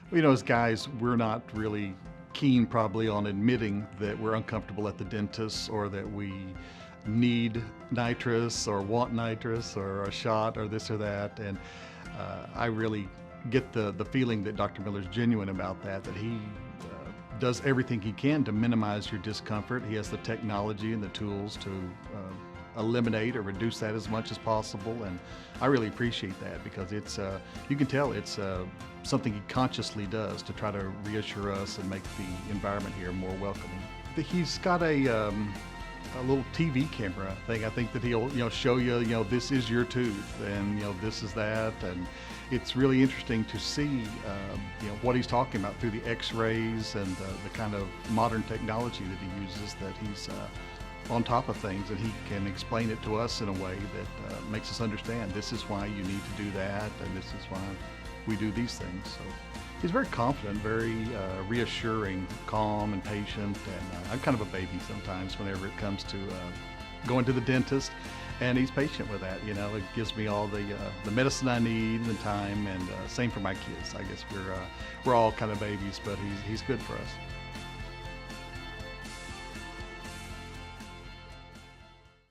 You know, as guys, we're not really keen probably on admitting that we're uncomfortable at the dentist or that we need nitrous or want nitrous or a shot or this or that. And I really get the feeling that Dr. Miller's genuine about that he does everything he can to minimize your discomfort. He has the technology and the tools to eliminate or reduce that as much as possible, and I really appreciate that because it's you can tell it's something he consciously does to try to reassure us and make the environment here more welcoming. He's got a little TV camera thing. I think that he'll show you, this is your tooth and this is that, and it's really interesting to see what he's talking about through the x-rays and the kind of modern technology that he uses, that he's on top of things, and he can explain it to us in a way that makes us understand this is why you need to do that and this is why we do these things. So he's very confident, very reassuring, calm and patient, and I'm kind of a baby sometimes whenever it comes to going to the dentist, and he's patient with that. It gives me all the medicine I need and the time, and same for my kids. I guess we're all kind of babies, but he's good for us.